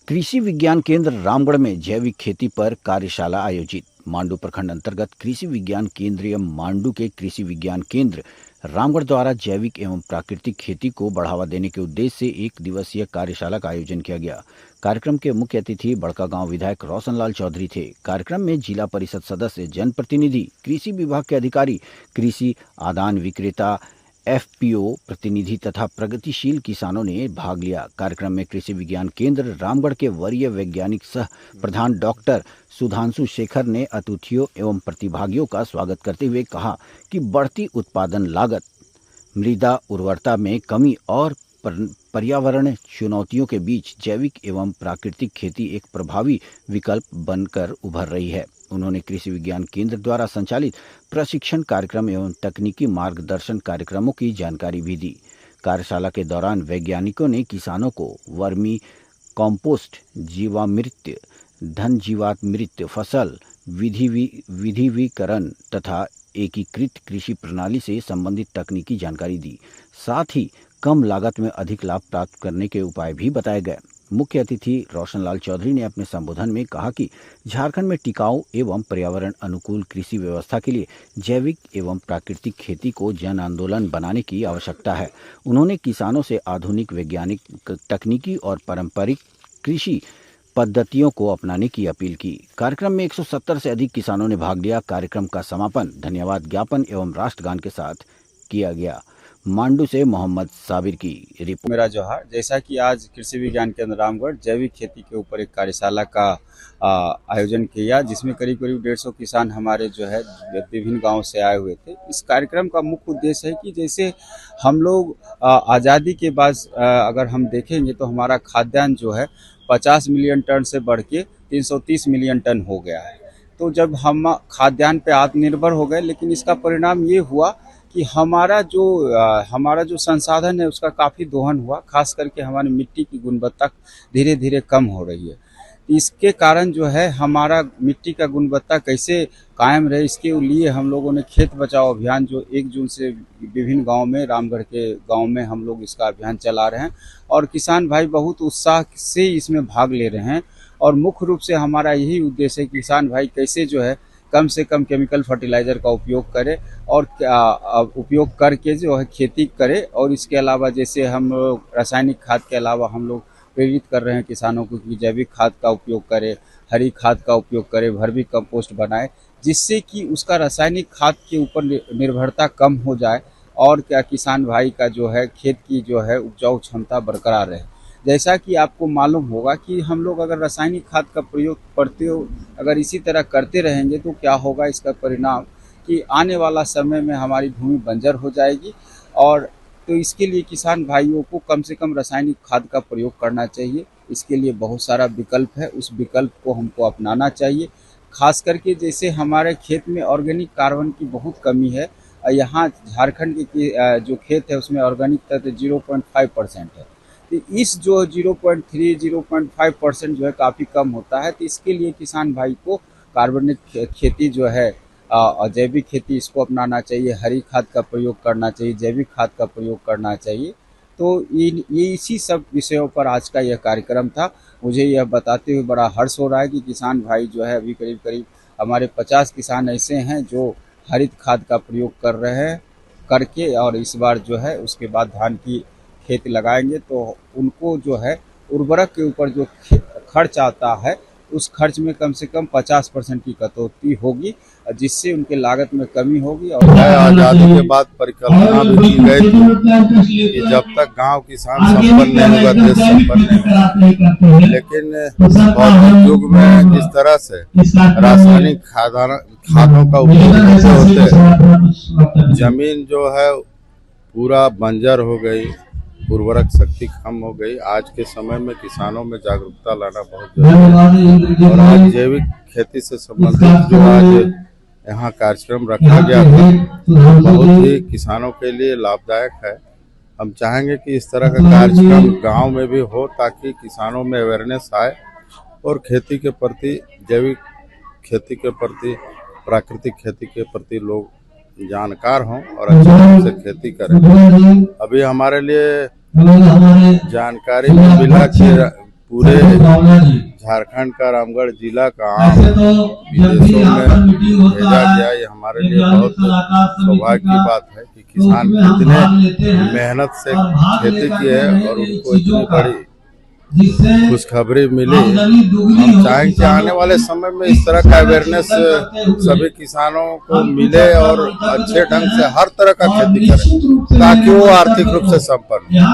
कृषि विज्ञान केंद्र रामगढ़ में जैविक खेती पर कार्यशाला आयोजित। मांडू प्रखंड अंतर्गत कृषि विज्ञान केंद्रीय मांडू के कृषि विज्ञान केंद्र रामगढ़ द्वारा जैविक एवं प्राकृतिक खेती को बढ़ावा देने के उद्देश्य से एक दिवसीय कार्यशाला का आयोजन किया गया। कार्यक्रम के मुख्य अतिथि बड़कागांव विधायक रोशनलाल चौधरी थे। कार्यक्रम में जिला परिषद सदस्य, जनप्रतिनिधि, कृषि विभाग के अधिकारी, कृषि आदान विक्रेता, एफपीओ प्रतिनिधि तथा प्रगतिशील किसानों ने भाग लिया। कार्यक्रम में कृषि विज्ञान केंद्र रामगढ़ के वरीय वैज्ञानिक सह प्रधान डॉक्टर सुधांशु शेखर ने अतिथियों एवं प्रतिभागियों का स्वागत करते हुए कहा कि बढ़ती उत्पादन लागत, मृदा उर्वरता में कमी और पर्यावरण चुनौतियों के बीच जैविक एवं प्राकृतिक खेती एक प्रभावी विकल्प बनकर उभर रही है। उन्होंने कृषि विज्ञान केंद्र द्वारा संचालित प्रशिक्षण कार्यक्रम एवं तकनीकी मार्गदर्शन कार्यक्रमों की जानकारी भी दी। कार्यशाला के दौरान वैज्ञानिकों ने किसानों को वर्मी कॉम्पोस्ट, जीवामृत, धन जीवामृत, फसल विधिवीकरण तथा एकीकृत कृषि प्रणाली से संबंधित तकनीकी जानकारी दी। साथ ही कम लागत में अधिक लाभ प्राप्त करने के उपाय भी बताए गए। मुख्य अतिथि रोशनलाल चौधरी ने अपने संबोधन में कहा कि झारखंड में टिकाऊ एवं पर्यावरण अनुकूल कृषि व्यवस्था के लिए जैविक एवं प्राकृतिक खेती को जन आंदोलन बनाने की आवश्यकता है। उन्होंने किसानों से आधुनिक वैज्ञानिक तकनीकी और पारंपरिक कृषि पद्धतियों को अपनाने की अपील की। कार्यक्रम में 170 से अधिक किसानों ने भाग लिया। कार्यक्रम का समापन धन्यवाद ज्ञापन एवं राष्ट्रगान के साथ किया गया। मांडू से मोहम्मद साबिर की रिपोर्ट। मेरा जोहार। जैसा कि आज कृषि विज्ञान केंद्र रामगढ़ जैविक खेती के ऊपर एक कार्यशाला का आयोजन किया, जिसमें करीब करीब 150 किसान हमारे जो है विभिन्न गांव से आए हुए थे। इस कार्यक्रम का मुख्य उद्देश्य है कि जैसे हम लोग आज़ादी के बाद अगर हम देखेंगे तो हमारा खाद्यान्न जो है 50 मिलियन टन से बढ़ के 330 मिलियन टन हो गया है। तो जब हम खाद्यान्न पे आत्मनिर्भर हो गए, लेकिन इसका परिणाम ये हुआ कि हमारा जो संसाधन है उसका काफ़ी दोहन हुआ। खास करके हमारी मिट्टी की गुणवत्ता धीरे धीरे कम हो रही है। इसके कारण जो है हमारा मिट्टी का गुणवत्ता कैसे कायम रहे, इसके लिए हम लोगों ने खेत बचाओ अभियान जो 1 जून से विभिन्न गांव में, रामगढ़ के गांव में हम लोग इसका अभियान चला रहे हैं और किसान भाई बहुत उत्साह से इसमें भाग ले रहे हैं। और मुख्य रूप से हमारा यही उद्देश्य है कि किसान भाई कैसे जो है कम से कम केमिकल फर्टिलाइज़र का उपयोग करें और उपयोग करके जो है खेती करें। और इसके अलावा जैसे हम लोग रासायनिक खाद के अलावा हम लोग प्रेरित कर रहे हैं किसानों को कि जैविक खाद का उपयोग करें, हरी खाद का उपयोग करें, वर्मी कंपोस्ट बनाएं, जिससे कि उसका रासायनिक खाद के ऊपर निर्भरता कम हो जाए और क्या किसान भाई का जो है खेत की जो है उपजाऊ क्षमता बरकरार रहे। जैसा कि आपको मालूम होगा कि हम लोग अगर रासायनिक खाद का प्रयोग अगर इसी तरह करते रहेंगे तो क्या होगा, इसका परिणाम कि आने वाला समय में हमारी भूमि बंजर हो जाएगी। और तो इसके लिए किसान भाइयों को कम से कम रासायनिक खाद का प्रयोग करना चाहिए। इसके लिए बहुत सारा विकल्प है, उस विकल्प को हमको अपनाना चाहिए। खास करके जैसे हमारे खेत में ऑर्गेनिक कार्बन की बहुत कमी है। यहाँ झारखंड के जो खेत है उसमें ऑर्गेनिक तत्व 0.5% है। तो इस जो 0.5% जो है काफ़ी कम होता है। तो इसके लिए किसान भाई को कार्बनिक खेती जो है जैविक खेती इसको अपनाना चाहिए, हरी खाद का प्रयोग करना चाहिए, जैविक खाद का प्रयोग करना चाहिए। तो ये इसी सब विषयों पर आज का यह कार्यक्रम था। मुझे यह बताते हुए बड़ा हर्ष हो रहा है कि किसान भाई जो है अभी करीब करीब हमारे 50 किसान ऐसे हैं जो हरित खाद का प्रयोग कर रहे हैं करके, और इस बार जो है उसके बाद धान की खेती लगाएंगे तो उनको जो है उर्वरक के ऊपर जो खर्च आता है उस खर्च में कम से कम 50% की कटौती होगी, जिससे उनके लागत में कमी होगी। और आजादी के बाद परिकल्पना भी की गई थी कि जब तक गांव किसान संपन्न नहीं होगा देश संपन्न नहीं होगा। लेकिन भौतिक युग में जिस तरह से रासायनिक खादों का उपयोग होते जमीन जो है पूरा बंजर हो गई, उर्वरक शक्ति कम हो गई। आज के समय में किसानों में जागरूकता लाना बहुत जरूरी है। और आज जैविक खेती से संबंधित जो आज यहाँ कार्यक्रम रखा गया था बहुत ही किसानों के लिए लाभदायक है। हम चाहेंगे कि इस तरह का कार्यक्रम गांव में भी हो ताकि किसानों में अवेयरनेस आए और खेती के प्रति, जैविक खेती के प्रति, प्राकृतिक खेती के प्रति लोग जानकार हों और अच्छे ढंग से खेती करें। अभी हमारे लिए जानकारी मिला कि पूरे झारखंड का रामगढ़ जिला का आम विदेशों में भेजा गया। ये हमारे लिए बहुत सौभाग्य की बात है कि किसान इतने मेहनत से खेती की है और उनको इतनी बड़ी खुशखबरी मिली। हम चाहें कि आने वाले समय में इस तरह का अवेयरनेस सभी किसानों को मिले और अच्छे ढंग से हर तरह का खेती करें ताकि वो आर्थिक रूप से संपन्न हो।